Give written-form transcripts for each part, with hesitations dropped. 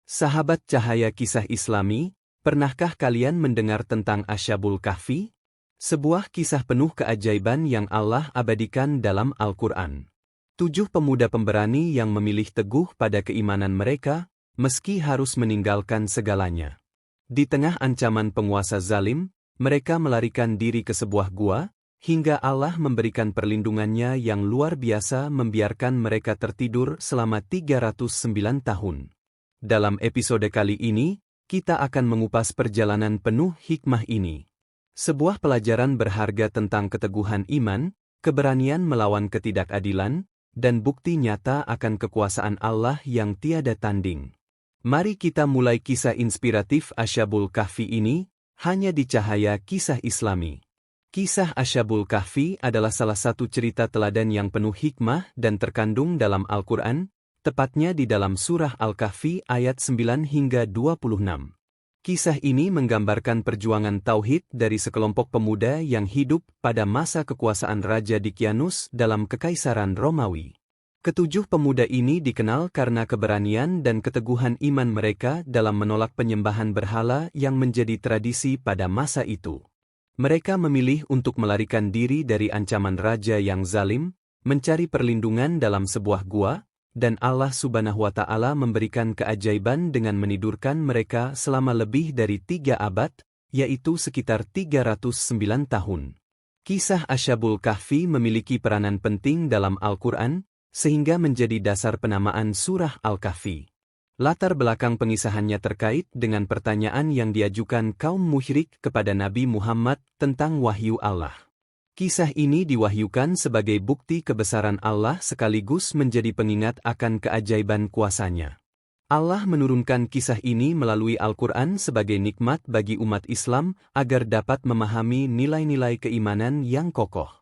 Sahabat cahaya kisah Islami, pernahkah kalian mendengar tentang Ashabul Kahfi? Sebuah kisah penuh keajaiban yang Allah abadikan dalam Al-Quran. 7 pemuda pemberani yang memilih teguh pada keimanan mereka, meski harus meninggalkan segalanya. Di tengah ancaman penguasa zalim, mereka melarikan diri ke sebuah gua, hingga Allah memberikan perlindungannya yang luar biasa membiarkan mereka tertidur selama 309 tahun. Dalam episode kali ini, kita akan mengupas perjalanan penuh hikmah ini. Sebuah pelajaran berharga tentang keteguhan iman, keberanian melawan ketidakadilan, dan bukti nyata akan kekuasaan Allah yang tiada tanding. Mari kita mulai kisah inspiratif Ashabul Kahfi ini, hanya di cahaya kisah Islami. Kisah Ashabul Kahfi adalah salah satu cerita teladan yang penuh hikmah dan terkandung dalam Al-Quran, tepatnya di dalam surah Al-Kahfi ayat 9 hingga 26. Kisah ini menggambarkan perjuangan tauhid dari sekelompok pemuda yang hidup pada masa kekuasaan Raja Dikianus dalam Kekaisaran Romawi. Ketujuh pemuda ini dikenal karena keberanian dan keteguhan iman mereka dalam menolak penyembahan berhala yang menjadi tradisi pada masa itu. Mereka memilih untuk melarikan diri dari ancaman raja yang zalim, mencari perlindungan dalam sebuah gua, dan Allah Subhanahu wa Ta'ala memberikan keajaiban dengan menidurkan mereka selama lebih dari 3 abad, yaitu sekitar 309 tahun. Kisah Ashabul Kahfi memiliki peranan penting dalam Al-Quran, sehingga menjadi dasar penamaan surah Al-Kahfi. Latar belakang pengisahannya terkait dengan pertanyaan yang diajukan kaum musyrik kepada Nabi Muhammad tentang wahyu Allah. Kisah ini diwahyukan sebagai bukti kebesaran Allah sekaligus menjadi pengingat akan keajaiban kuasanya. Allah menurunkan kisah ini melalui Al-Quran sebagai nikmat bagi umat Islam agar dapat memahami nilai-nilai keimanan yang kokoh.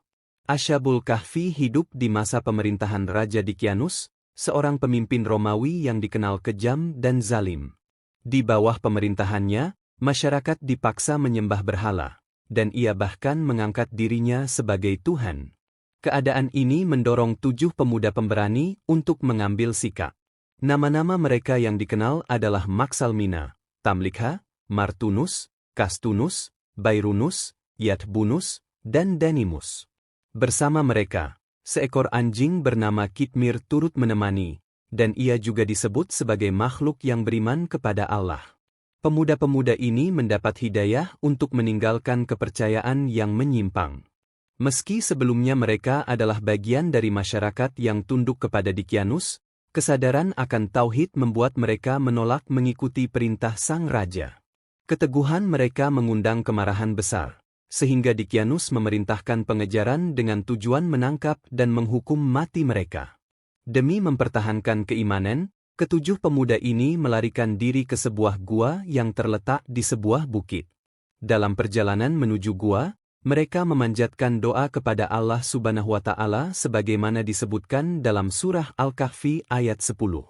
Ashabul Kahfi hidup di masa pemerintahan Raja Dikianus, seorang pemimpin Romawi yang dikenal kejam dan zalim. Di bawah pemerintahannya, masyarakat dipaksa menyembah berhala, dan ia bahkan mengangkat dirinya sebagai Tuhan. Keadaan ini mendorong 7 pemuda pemberani untuk mengambil sikap. Nama-nama mereka yang dikenal adalah Maksalmina, Tamlikha, Martunus, Kastunus, Bairunus, Yatbunus, dan Danimus. Bersama mereka, seekor anjing bernama Kitmir turut menemani, dan ia juga disebut sebagai makhluk yang beriman kepada Allah. Pemuda-pemuda ini mendapat hidayah untuk meninggalkan kepercayaan yang menyimpang. Meski sebelumnya mereka adalah bagian dari masyarakat yang tunduk kepada Dikianus, kesadaran akan tauhid membuat mereka menolak mengikuti perintah sang raja. Keteguhan mereka mengundang kemarahan besar, sehingga Dikianus memerintahkan pengejaran dengan tujuan menangkap dan menghukum mati mereka. Demi mempertahankan keimanan, ketujuh pemuda ini melarikan diri ke sebuah gua yang terletak di sebuah bukit. Dalam perjalanan menuju gua, mereka memanjatkan doa kepada Allah Subhanahu wa Ta'ala sebagaimana disebutkan dalam surah Al-Kahfi ayat 10.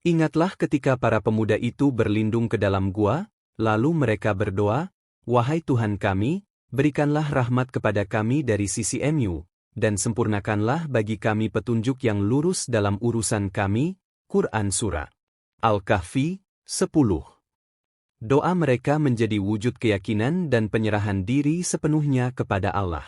Ingatlah ketika para pemuda itu berlindung ke dalam gua, lalu mereka berdoa, "Wahai Tuhan kami, berikanlah rahmat kepada kami dari sisi-Mu, dan sempurnakanlah bagi kami petunjuk yang lurus dalam urusan kami." Quran Surah Al-Kahfi 10. Doa mereka menjadi wujud keyakinan dan penyerahan diri sepenuhnya kepada Allah.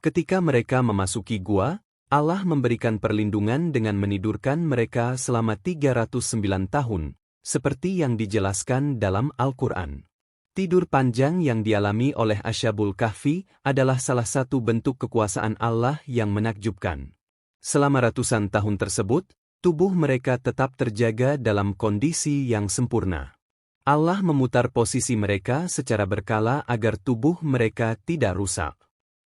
Ketika mereka memasuki gua, Allah memberikan perlindungan dengan menidurkan mereka selama 309 tahun, seperti yang dijelaskan dalam Al-Quran. Tidur panjang yang dialami oleh Ashabul Kahfi adalah salah satu bentuk kekuasaan Allah yang menakjubkan. Selama ratusan tahun tersebut, tubuh mereka tetap terjaga dalam kondisi yang sempurna. Allah memutar posisi mereka secara berkala agar tubuh mereka tidak rusak.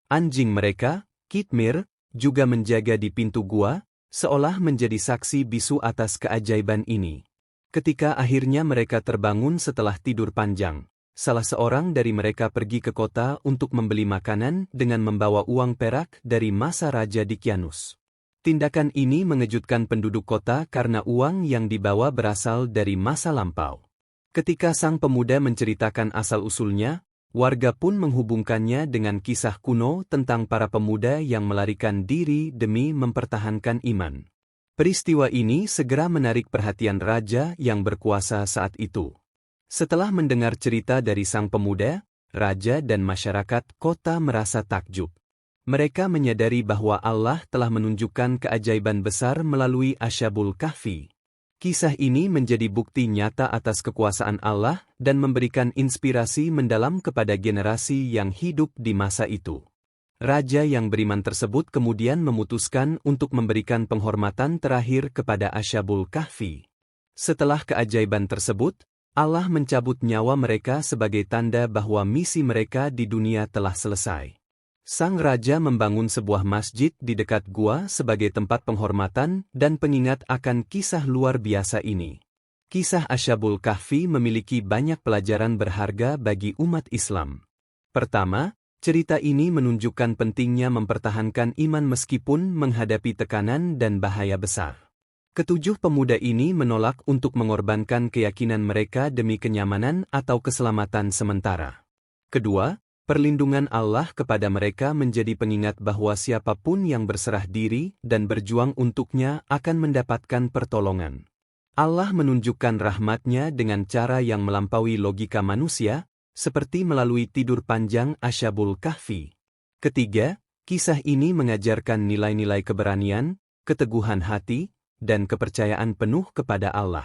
Anjing mereka, Kitmir, juga menjaga di pintu gua, seolah menjadi saksi bisu atas keajaiban ini. Ketika akhirnya mereka terbangun setelah tidur panjang, salah seorang dari mereka pergi ke kota untuk membeli makanan dengan membawa uang perak dari masa Raja Dikianus. Tindakan ini mengejutkan penduduk kota karena uang yang dibawa berasal dari masa lampau. Ketika sang pemuda menceritakan asal-usulnya, warga pun menghubungkannya dengan kisah kuno tentang para pemuda yang melarikan diri demi mempertahankan iman. Peristiwa ini segera menarik perhatian raja yang berkuasa saat itu. Setelah mendengar cerita dari sang pemuda, raja dan masyarakat kota merasa takjub. Mereka menyadari bahwa Allah telah menunjukkan keajaiban besar melalui Asyabul Kahfi. Kisah ini menjadi bukti nyata atas kekuasaan Allah dan memberikan inspirasi mendalam kepada generasi yang hidup di masa itu. Raja yang beriman tersebut kemudian memutuskan untuk memberikan penghormatan terakhir kepada Asyabul Kahfi. Setelah keajaiban tersebut, Allah mencabut nyawa mereka sebagai tanda bahwa misi mereka di dunia telah selesai. Sang raja membangun sebuah masjid di dekat gua sebagai tempat penghormatan dan pengingat akan kisah luar biasa ini. Kisah Asyabul Kahfi memiliki banyak pelajaran berharga bagi umat Islam. Pertama, cerita ini menunjukkan pentingnya mempertahankan iman meskipun menghadapi tekanan dan bahaya besar. Ketujuh pemuda ini menolak untuk mengorbankan keyakinan mereka demi kenyamanan atau keselamatan sementara. Kedua, perlindungan Allah kepada mereka menjadi pengingat bahwa siapapun yang berserah diri dan berjuang untuknya akan mendapatkan pertolongan. Allah menunjukkan rahmat-Nya dengan cara yang melampaui logika manusia, seperti melalui tidur panjang Asyabul Kahfi. Ketiga, kisah ini mengajarkan nilai-nilai keberanian, keteguhan hati, dan kepercayaan penuh kepada Allah.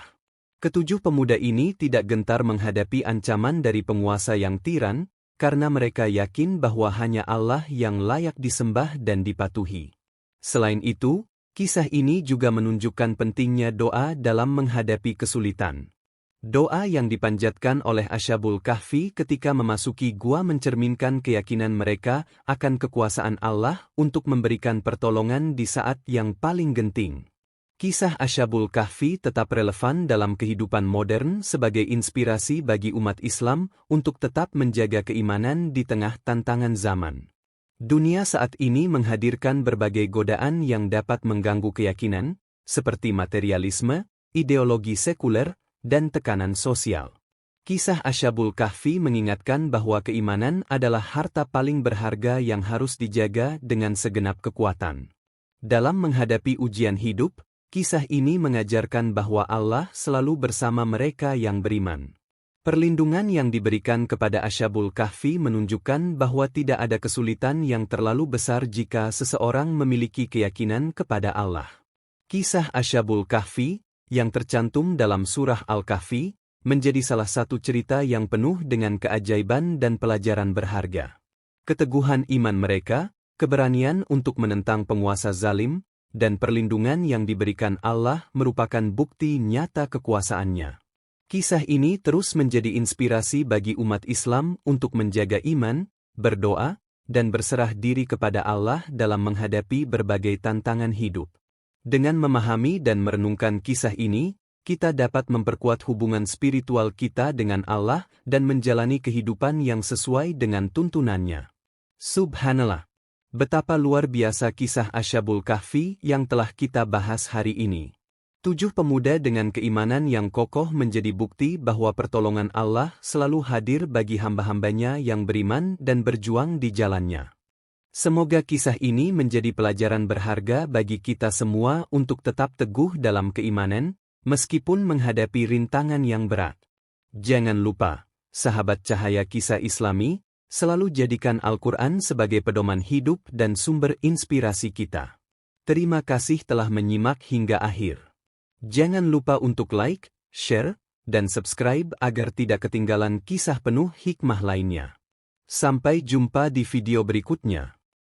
Ketujuh pemuda ini tidak gentar menghadapi ancaman dari penguasa yang tiran, karena mereka yakin bahwa hanya Allah yang layak disembah dan dipatuhi. Selain itu, kisah ini juga menunjukkan pentingnya doa dalam menghadapi kesulitan. Doa yang dipanjatkan oleh Asyabul Kahfi ketika memasuki gua mencerminkan keyakinan mereka akan kekuasaan Allah untuk memberikan pertolongan di saat yang paling genting. Kisah Asyabul Kahfi tetap relevan dalam kehidupan modern sebagai inspirasi bagi umat Islam untuk tetap menjaga keimanan di tengah tantangan zaman. Dunia saat ini menghadirkan berbagai godaan yang dapat mengganggu keyakinan, seperti materialisme, ideologi sekuler, dan tekanan sosial. Kisah Asyabul Kahfi mengingatkan bahwa keimanan adalah harta paling berharga yang harus dijaga dengan segenap kekuatan. Dalam menghadapi ujian hidup, kisah ini mengajarkan bahwa Allah selalu bersama mereka yang beriman. Perlindungan yang diberikan kepada Asyabul Kahfi menunjukkan bahwa tidak ada kesulitan yang terlalu besar jika seseorang memiliki keyakinan kepada Allah. Kisah Asyabul Kahfi, yang tercantum dalam surah Al-Kahfi, menjadi salah satu cerita yang penuh dengan keajaiban dan pelajaran berharga. Keteguhan iman mereka, keberanian untuk menentang penguasa zalim, dan perlindungan yang diberikan Allah merupakan bukti nyata kekuasaan-Nya. Kisah ini terus menjadi inspirasi bagi umat Islam untuk menjaga iman, berdoa, dan berserah diri kepada Allah dalam menghadapi berbagai tantangan hidup. Dengan memahami dan merenungkan kisah ini, kita dapat memperkuat hubungan spiritual kita dengan Allah dan menjalani kehidupan yang sesuai dengan tuntunan-Nya. Subhanallah! Betapa luar biasa kisah Asyabul Kahfi yang telah kita bahas hari ini. 7 pemuda dengan keimanan yang kokoh menjadi bukti bahwa pertolongan Allah selalu hadir bagi hamba-hambanya yang beriman dan berjuang di jalan-Nya. Semoga kisah ini menjadi pelajaran berharga bagi kita semua untuk tetap teguh dalam keimanan, meskipun menghadapi rintangan yang berat. Jangan lupa, sahabat cahaya kisah Islami, selalu jadikan Al-Quran sebagai pedoman hidup dan sumber inspirasi kita. Terima kasih telah menyimak hingga akhir. Jangan lupa untuk like, share, dan subscribe agar tidak ketinggalan kisah penuh hikmah lainnya. Sampai jumpa di video berikutnya.